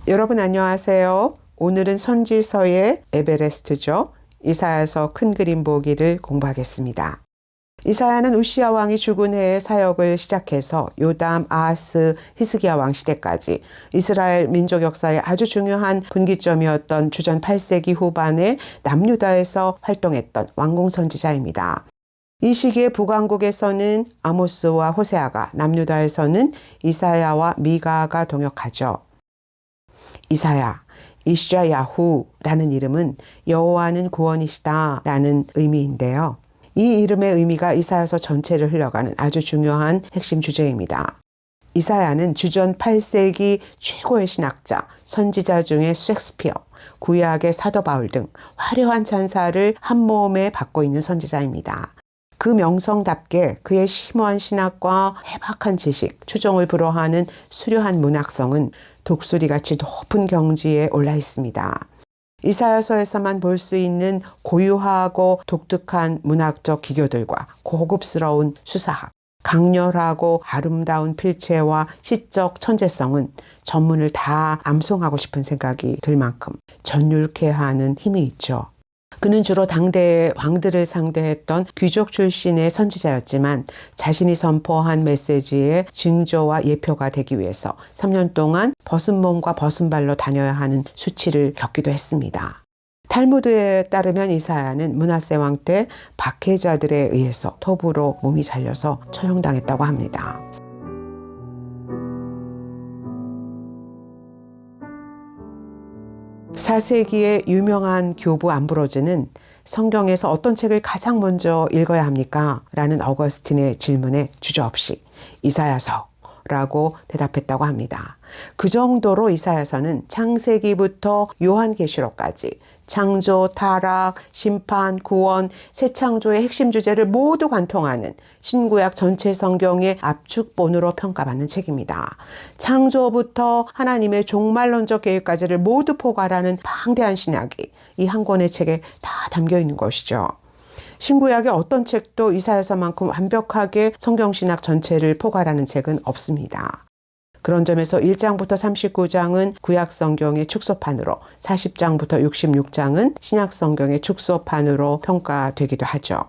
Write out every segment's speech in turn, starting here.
여러분 안녕하세요. 오늘은 선지서의 에베레스트죠. 이사야서 큰 그림 보기를 공부하겠습니다. 이사야는 우시야 왕이 죽은 해에 사역을 시작해서 요담, 아하스, 히스기야 왕 시대까지 이스라엘 민족 역사의 아주 중요한 분기점이었던 주전 8세기 후반에 남유다에서 활동했던 왕궁 선지자입니다. 이 시기에 북왕국에서는 아모스와 호세아가, 남유다에서는 이사야와 미가가 동역하죠. 이사야, 이샤야후라는 이름은 여호와는 구원이시다 라는 의미인데요. 이 이름의 의미가 이사야서 전체를 흘러가는 아주 중요한 핵심 주제입니다. 이사야는 주전 8세기 최고의 신학자, 선지자 중에 셰익스피어, 구약의 사도 바울 등 화려한 찬사를 한 몸에 받고 있는 선지자입니다. 그 명성답게 그의 심오한 신학과 해박한 지식, 추종을 불허하는 수려한 문학성은 독수리같이 높은 경지에 올라 있습니다. 이사야서에서만 볼 수 있는 고유하고 독특한 문학적 기교들과 고급스러운 수사학, 강렬하고 아름다운 필체와 시적 천재성은 전문을 다 암송하고 싶은 생각이 들 만큼 전율케 하는 힘이 있죠. 그는 주로 당대의 왕들을 상대했던 귀족 출신의 선지자였지만 자신이 선포한 메시지의 징조와 예표가 되기 위해서 3년 동안 벗은 몸과 벗은 발로 다녀야 하는 수치를 겪기도 했습니다. 탈무드에 따르면 이사야는 므낫세 왕 때 박해자들에 의해서 톱으로 몸이 잘려서 처형당했다고 합니다. (4세기의) 유명한 교부 암브로즈는 성경에서 어떤 책을 가장 먼저 읽어야 합니까? 라는 어거스틴의 질문에 주저없이 이사야서라고 대답했다고 합니다. 그 정도로 이사야서는 창세기부터 요한계시록까지 창조, 타락, 심판, 구원, 새 창조의 핵심 주제를 모두 관통하는 신구약 전체 성경의 압축본으로 평가받는 책입니다. 창조부터 하나님의 종말론적 계획까지를 모두 포괄하는 방대한 신약이 이 한 권의 책에 다 담겨 있는 것이죠. 신구약의 어떤 책도 이사야서만큼 완벽하게 성경신학 전체를 포괄하는 책은 없습니다. 그런 점에서 1장부터 39장은 구약성경의 축소판으로, 40장부터 66장은 신약성경의 축소판으로 평가되기도 하죠.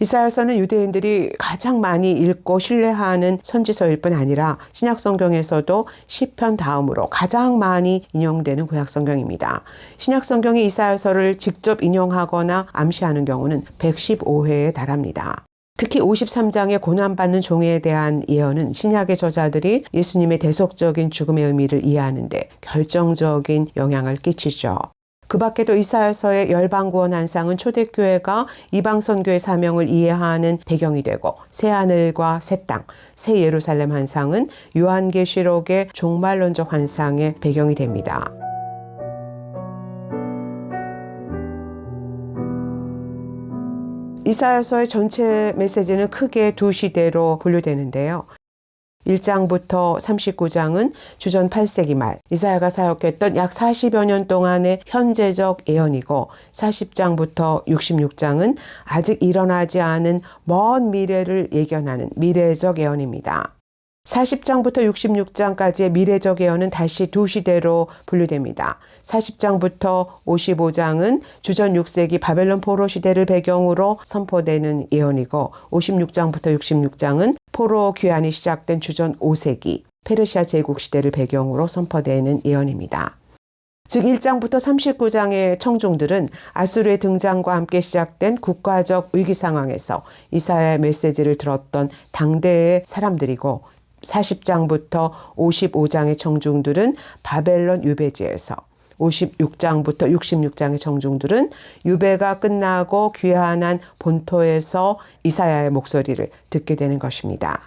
이사야서는 유대인들이 가장 많이 읽고 신뢰하는 선지서일 뿐 아니라 신약성경에서도 시편 다음으로 가장 많이 인용되는 구약성경입니다. 신약성경이 이사야서를 직접 인용하거나 암시하는 경우는 115회에 달합니다. 특히 53장의 고난받는 종에 대한 예언은 신약의 저자들이 예수님의 대속적인 죽음의 의미를 이해하는 데 결정적인 영향을 끼치죠. 그 밖에도 이사야서의 열방구원 환상은 초대교회가 이방선교의 사명을 이해하는 배경이 되고, 새하늘과 새 땅, 새 예루살렘 환상은 요한계시록의 종말론적 환상의 배경이 됩니다. 이사야서의 전체 메시지는 크게 두 시대로 분류되는데요. 1장부터 39장은 주전 8세기 말 이사야가 사역했던 약 40여 년 동안의 현재적 예언이고, 40장부터 66장은 아직 일어나지 않은 먼 미래를 예견하는 미래적 예언입니다. 40장부터 66장까지의 미래적 예언은 다시 두 시대로 분류됩니다. 40장부터 55장은 주전 6세기 바벨론 포로 시대를 배경으로 선포되는 예언이고, 56장부터 66장은 포로 귀환이 시작된 주전 5세기 페르시아 제국 시대를 배경으로 선포되는 예언입니다. 즉 1장부터 39장의 청중들은 아수르의 등장과 함께 시작된 국가적 위기 상황에서 이사야의 메시지를 들었던 당대의 사람들이고, 40장부터 55장의 청중들은 바벨론 유배지에서, 56장부터 66장의 청중들은 유배가 끝나고 귀환한 본토에서 이사야의 목소리를 듣게 되는 것입니다.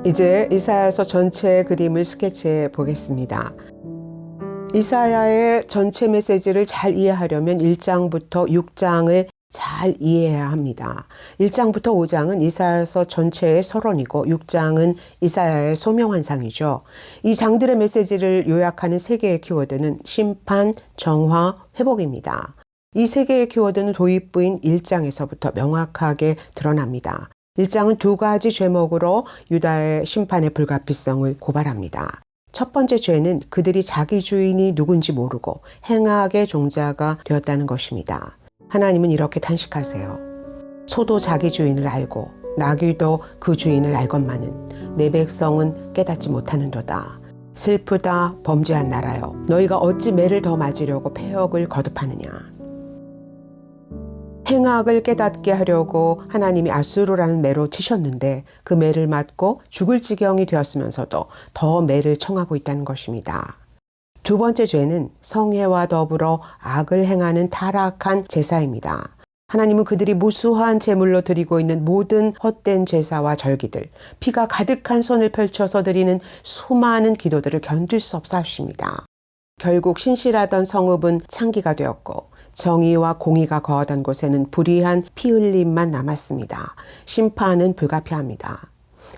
이제 이사야서 전체 그림을 스케치해 보겠습니다. 이사야의 전체 메시지를 잘 이해하려면 1장부터 6장을 잘 이해해야 합니다. 1장부터 5장은 이사야서 전체의 서론이고, 6장은 이사야의 소명환상이죠. 이 장들의 메시지를 요약하는 세 개의 키워드는 심판, 정화, 회복입니다. 이 세 개의 키워드는 도입부인 1장에서부터 명확하게 드러납니다. 1장은 두 가지 죄목으로 유다의 심판의 불가피성을 고발합니다. 첫 번째 죄는 그들이 자기 주인이 누군지 모르고 행악의 종자가 되었다는 것입니다. 하나님은 이렇게 탄식하세요. 소도 자기 주인을 알고 나귀도 그 주인을 알건만은 내 백성은 깨닫지 못하는도다. 슬프다 범죄한 나라여, 너희가 어찌 매를 더 맞으려고 패역을 거듭하느냐. 행악을 깨닫게 하려고 하나님이 아수르라는 매로 치셨는데 그 매를 맞고 죽을 지경이 되었으면서도 더 매를 청하고 있다는 것입니다. 두 번째 죄는 성회와 더불어 악을 행하는 타락한 제사입니다. 하나님은 그들이 무수한 제물로 드리고 있는 모든 헛된 제사와 절기들, 피가 가득한 손을 펼쳐서 드리는 수많은 기도들을 견딜 수 없어 하십니다. 결국 신실하던 성읍은 창기가 되었고 정의와 공의가 거하던 곳에는 불의한 피 흘림만 남았습니다. 심판은 불가피합니다.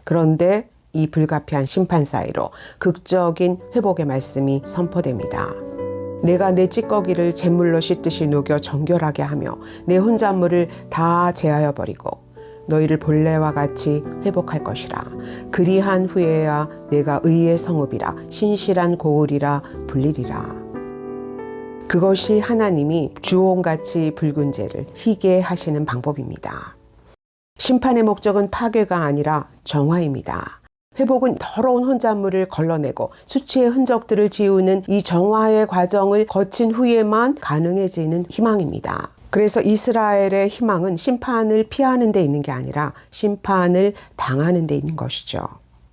그런데 이 불가피한 심판 사이로 극적인 회복의 말씀이 선포됩니다. 내가 내 찌꺼기를 잿물로 씻듯이 녹여 정결하게 하며 내 혼잣물을 다 제하여 버리고 너희를 본래와 같이 회복할 것이라. 그리한 후에야 내가 의의 성읍이라 신실한 고을이라 불리리라. 그것이 하나님이 주홍같이 붉은 죄를 희게 하시는 방법입니다. 심판의 목적은 파괴가 아니라 정화입니다. 회복은 더러운 혼잣물을 걸러내고 수치의 흔적들을 지우는 이 정화의 과정을 거친 후에만 가능해지는 희망입니다. 그래서 이스라엘의 희망은 심판을 피하는 데 있는 게 아니라 심판을 당하는 데 있는 것이죠.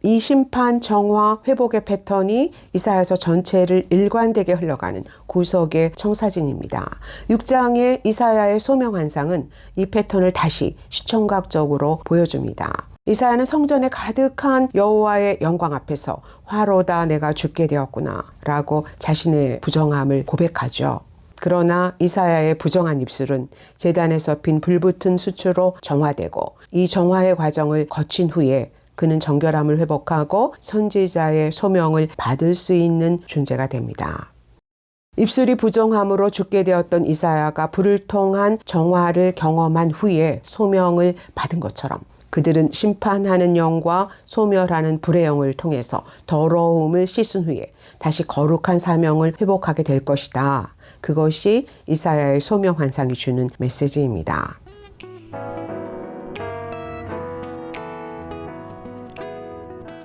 이 심판, 정화, 회복의 패턴이 이사야서 전체를 일관되게 흘러가는 구속의 청사진입니다. 6장의 이사야의 소명환상은 이 패턴을 다시 시청각적으로 보여줍니다. 이사야는 성전에 가득한 여호와의 영광 앞에서 화로다 내가 죽게 되었구나 라고 자신의 부정함을 고백하죠. 그러나 이사야의 부정한 입술은 제단에서 핀 불붙은 수초로 정화되고 이 정화의 과정을 거친 후에 그는 정결함을 회복하고 선지자의 소명을 받을 수 있는 존재가 됩니다. 입술이 부정함으로 죽게 되었던 이사야가 불을 통한 정화를 경험한 후에 소명을 받은 것처럼 그들은 심판하는 영과 소멸하는 불의 영을 통해서 더러움을 씻은 후에 다시 거룩한 사명을 회복하게 될 것이다. 그것이 이사야의 소명 환상이 주는 메시지입니다.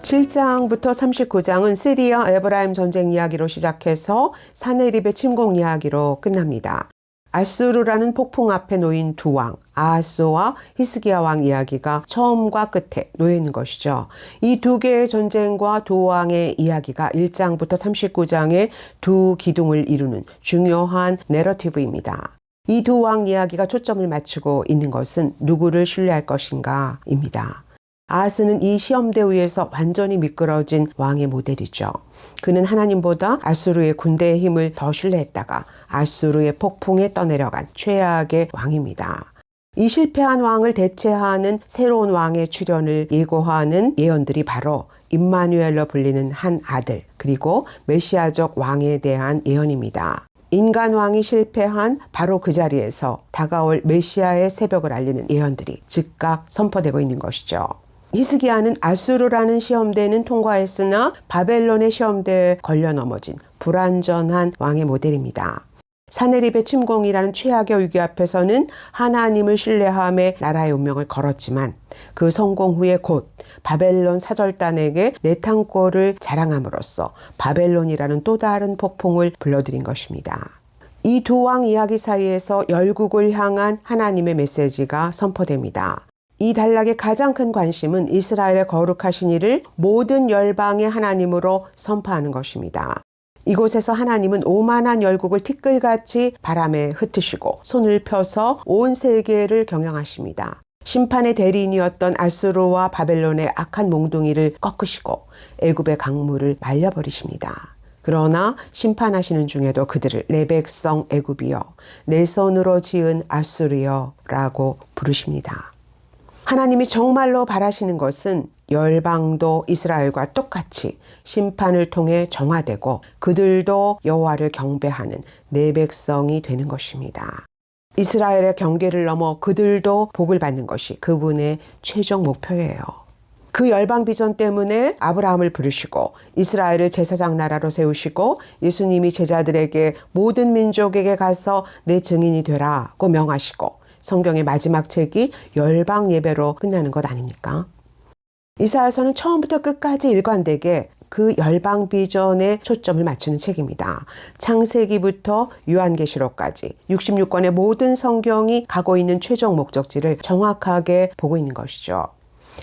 7장부터 39장은 시리아 에브라임 전쟁 이야기로 시작해서 사네립의 침공 이야기로 끝납니다. 아수르라는 폭풍 앞에 놓인 두 왕, 아하스와 히스기야 왕 이야기가 처음과 끝에 놓여 있는 것이죠. 이 두 개의 전쟁과 두 왕의 이야기가 1장부터 39장의 두 기둥을 이루는 중요한 내러티브입니다. 이 두 왕 이야기가 초점을 맞추고 있는 것은 누구를 신뢰할 것인가 입니다. 아하스는 이 시험대 위에서 완전히 미끄러진 왕의 모델이죠. 그는 하나님보다 아수르의 군대의 힘을 더 신뢰했다가 아수르의 폭풍에 떠내려간 최악의 왕입니다. 이 실패한 왕을 대체하는 새로운 왕의 출현을 예고하는 예언들이 바로 임마누엘로 불리는 한 아들 그리고 메시아적 왕에 대한 예언입니다. 인간 왕이 실패한 바로 그 자리에서 다가올 메시아의 새벽을 알리는 예언들이 즉각 선포되고 있는 것이죠. 히스기야는 아수르라는 시험대는 통과했으나 바벨론의 시험대에 걸려 넘어진 불완전한 왕의 모델입니다. 사네립의 침공이라는 최악의 위기 앞에서는 하나님을 신뢰함에 나라의 운명을 걸었지만 그 성공 후에 곧 바벨론 사절단에게 내탕골을 자랑함으로써 바벨론이라는 또 다른 폭풍을 불러들인 것입니다. 이 두 왕 이야기 사이에서 열국을 향한 하나님의 메시지가 선포됩니다. 이 단락의 가장 큰 관심은 이스라엘의 거룩하신 이를 모든 열방의 하나님으로 선포하는 것입니다. 이곳에서 하나님은 오만한 열국을 티끌같이 바람에 흩으시고 손을 펴서 온 세계를 경영하십니다. 심판의 대리인이었던 아수르와 바벨론의 악한 몽둥이를 꺾으시고 애굽의 강물을 말려버리십니다. 그러나 심판하시는 중에도 그들을 내 백성 애굽이여 내 손으로 지은 아수르여 라고 부르십니다. 하나님이 정말로 바라시는 것은 열방도 이스라엘과 똑같이 심판을 통해 정화되고 그들도 여호와를 경배하는 내 백성이 되는 것입니다. 이스라엘의 경계를 넘어 그들도 복을 받는 것이 그분의 최종 목표예요. 그 열방 비전 때문에 아브라함을 부르시고 이스라엘을 제사장 나라로 세우시고 예수님이 제자들에게 모든 민족에게 가서 내 증인이 되라고 명하시고 성경의 마지막 책이 열방 예배로 끝나는 것 아닙니까? 이사야서는 처음부터 끝까지 일관되게 그 열방 비전에 초점을 맞추는 책입니다. 창세기부터 요한계시록까지 66권의 모든 성경이 가고 있는 최종 목적지를 정확하게 보고 있는 것이죠.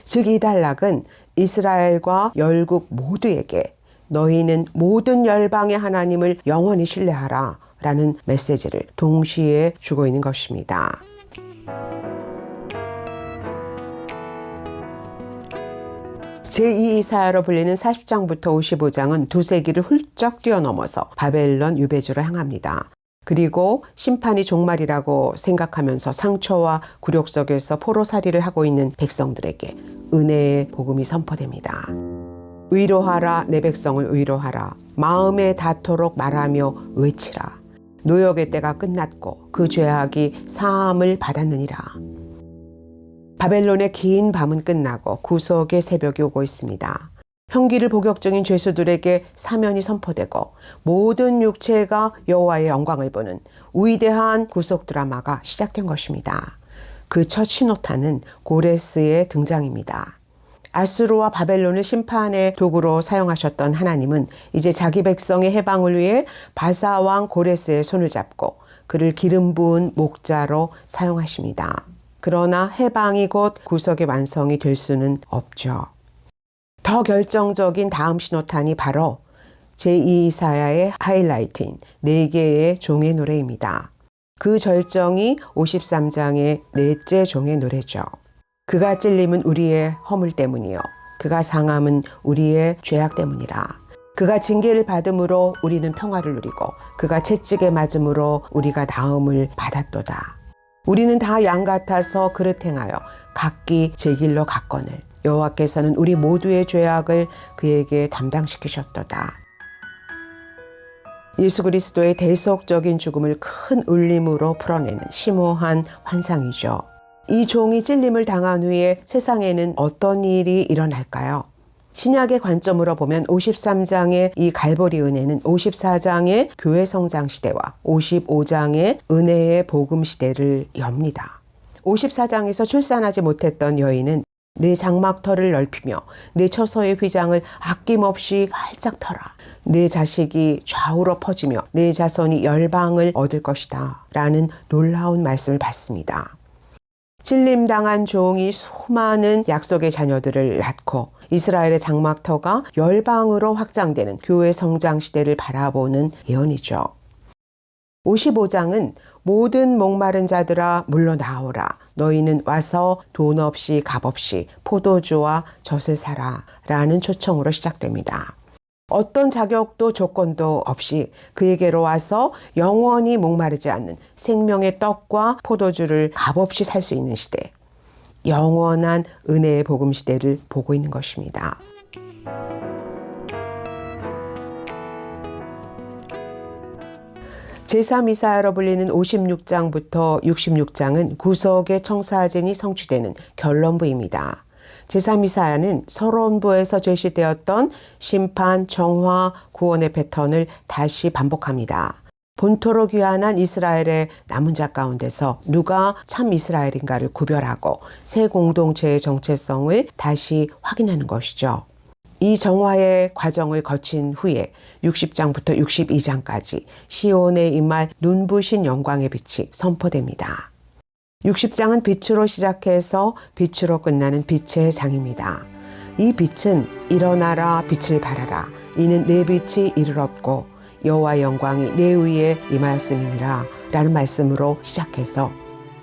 즉 이 단락은 이스라엘과 열국 모두에게 너희는 모든 열방의 하나님을 영원히 신뢰하라 라는 메시지를 동시에 주고 있는 것입니다. 제2이사야로 불리는 40장부터 55장은 두세기를 훌쩍 뛰어넘어서 바벨론 유배지로 향합니다. 그리고 심판이 종말이라고 생각하면서 상처와 굴욕 속에서 포로살이를 하고 있는 백성들에게 은혜의 복음이 선포됩니다. 위로하라, 내 백성을 위로하라. 마음에 닿도록 말하며 외치라. 노역의 때가 끝났고 그 죄악이 사함을 받았느니라. 바벨론의 긴 밤은 끝나고 구속의 새벽이 오고 있습니다. 형기를 복역 중인 죄수들에게 사면이 선포되고 모든 육체가 여호와의 영광을 보는 위대한 구속 드라마가 시작된 것입니다. 그 첫 신호탄은 고레스의 등장입니다. 아수르와 바벨론을 심판의 도구로 사용하셨던 하나님은 이제 자기 백성의 해방을 위해 바사왕 고레스의 손을 잡고 그를 기름 부은 목자로 사용하십니다. 그러나 해방이 곧 구속의 완성이 될 수는 없죠. 더 결정적인 다음 신호탄이 바로 제2이사야의 하이라이트인 4개의 종의 노래입니다. 그 절정이 53장의 넷째 종의 노래죠. 그가 찔림은 우리의 허물 때문이요 그가 상함은 우리의 죄악 때문이라. 그가 징계를 받음으로 우리는 평화를 누리고 그가 채찍에 맞음으로 우리가 나음을 받았도다. 우리는 다 양 같아서 그릇 행하여 각기 제 길로 갔거늘 여호와께서는 우리 모두의 죄악을 그에게 담당시키셨도다. 예수 그리스도의 대속적인 죽음을 큰 울림으로 풀어내는 심오한 환상이죠. 이 종이 찔림을 당한 후에 세상에는 어떤 일이 일어날까요? 신약의 관점으로 보면 53장의 이 갈보리 은혜는 54장의 교회 성장 시대와 55장의 은혜의 복음 시대를 엽니다. 54장에서 출산하지 못했던 여인은 내 장막터를 넓히며 내 처소의 휘장을 아낌없이 활짝 펴라. 내 자식이 좌우로 퍼지며 내 자손이 열방을 얻을 것이다. 라는 놀라운 말씀을 받습니다. 찔림당한 종이 수많은 약속의 자녀들을 낳고 이스라엘의 장막터가 열방으로 확장되는 교회 성장 시대를 바라보는 예언이죠. 55장은 모든 목마른 자들아 물러나오라. 너희는 와서 돈 없이 값 없이 포도주와 젖을 사라. 라는 초청으로 시작됩니다. 어떤 자격도 조건도 없이 그에게로 와서 영원히 목마르지 않는 생명의 떡과 포도주를 값없이 살 수 있는 시대. 영원한 은혜의 복음 시대를 보고 있는 것입니다. 제3이사야로 불리는 56장부터 66장은 구속의 청사진이 성취되는 결론부입니다. 제3이사야는 서론부에서 제시되었던 심판, 정화, 구원의 패턴을 다시 반복합니다. 본토로 귀환한 이스라엘의 남은 자 가운데서 누가 참 이스라엘인가를 구별하고 새 공동체의 정체성을 다시 확인하는 것이죠. 이 정화의 과정을 거친 후에 60장부터 62장까지 시온에 임할 눈부신 영광의 빛이 선포됩니다. 60장은 빛으로 시작해서 빛으로 끝나는 빛의 장입니다. 이 빛은 일어나라 빛을 발하라 이는 내 빛이 이르렀고 여호와의 영광이 내 위에 임하였음이니라 라는 말씀으로 시작해서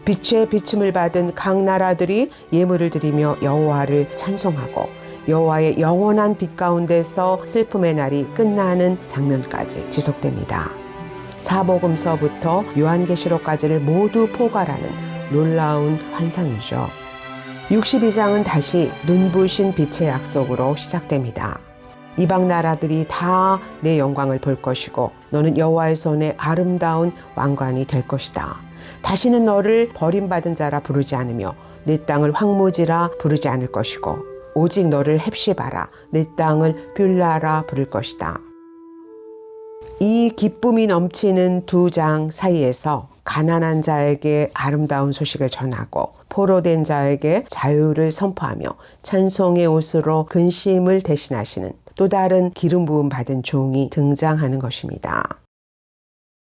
빛의 비춤을 받은 각 나라들이 예물을 드리며 여호와를 찬송하고 여호와의 영원한 빛 가운데서 슬픔의 날이 끝나는 장면까지 지속됩니다. 사복음서부터 요한계시록까지를 모두 포괄하는 놀라운 환상이죠. 62장은 다시 눈부신 빛의 약속으로 시작됩니다. 이방 나라들이 다 내 영광을 볼 것이고 너는 여호와의 손에 아름다운 왕관이 될 것이다. 다시는 너를 버림받은 자라 부르지 않으며 내 땅을 황무지라 부르지 않을 것이고 오직 너를 헵시바라 내 땅을 뷸라라 부를 것이다. 이 기쁨이 넘치는 두 장 사이에서 가난한 자에게 아름다운 소식을 전하고 포로된 자에게 자유를 선포하며 찬송의 옷으로 근심을 대신하시는 또 다른 기름 부음 받은 종이 등장하는 것입니다.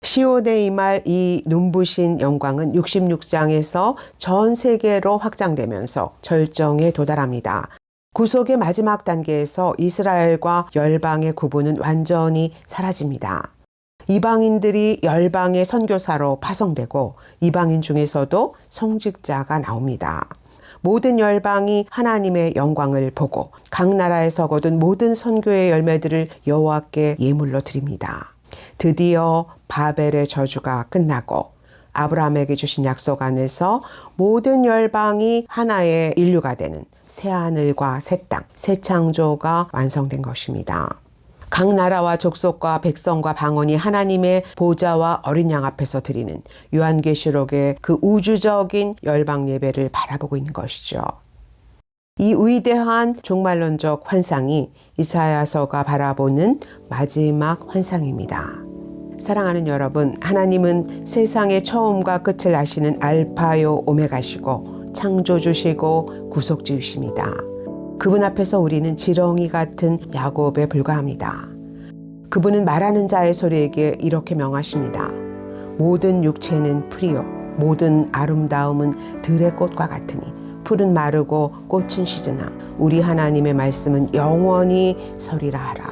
시온에 임할 이 눈부신 영광은 66장에서 전 세계로 확장되면서 절정에 도달합니다. 구속의 마지막 단계에서 이스라엘과 열방의 구분은 완전히 사라집니다. 이방인들이 열방의 선교사로 파송되고 이방인 중에서도 성직자가 나옵니다. 모든 열방이 하나님의 영광을 보고 각 나라에서 거둔 모든 선교의 열매들을 여호와께 예물로 드립니다. 드디어 바벨의 저주가 끝나고 아브라함에게 주신 약속 안에서 모든 열방이 하나의 인류가 되는 새하늘과 새 땅, 새 창조가 완성된 것입니다. 각 나라와 족속과 백성과 방언이 하나님의 보좌와 어린 양 앞에서 드리는 요한계시록의 그 우주적인 열방 예배를 바라보고 있는 것이죠. 이 위대한 종말론적 환상이 이사야서가 바라보는 마지막 환상입니다. 사랑하는 여러분, 하나님은 세상의 처음과 끝을 아시는 알파요 오메가시고 창조주시고 구속주이십니다. 그분 앞에서 우리는 지렁이 같은 야곱에 불과합니다. 그분은 말하는 자의 소리에게 이렇게 명하십니다. 모든 육체는 풀이요 모든 아름다움은 들의 꽃과 같으니 풀은 마르고 꽃은 시드나 우리 하나님의 말씀은 영원히 서리라 하라.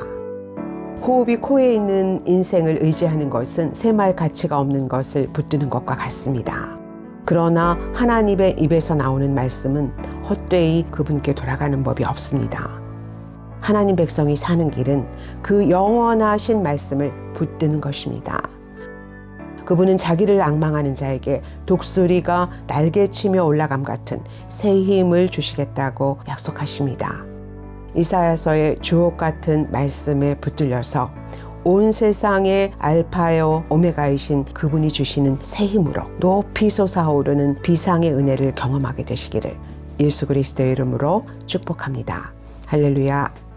호흡이 코에 있는 인생을 의지하는 것은 새말 가치가 없는 것을 붙드는 것과 같습니다. 그러나 하나님의 입에서 나오는 말씀은 헛되이 그분께 돌아가는 법이 없습니다. 하나님 백성이 사는 길은 그 영원하신 말씀을 붙드는 것입니다. 그분은 자기를 앙망하는 자에게 독수리가 날개치며 올라감 같은 새 힘을 주시겠다고 약속하십니다. 이사야서의 주옥 같은 말씀에 붙들려서 온 세상의 알파요 오메가이신 그분이 주시는 새 힘으로 높이 솟아오르는 비상의 은혜를 경험하게 되시기를 예수 그리스도의 이름으로 축복합니다. 할렐루야.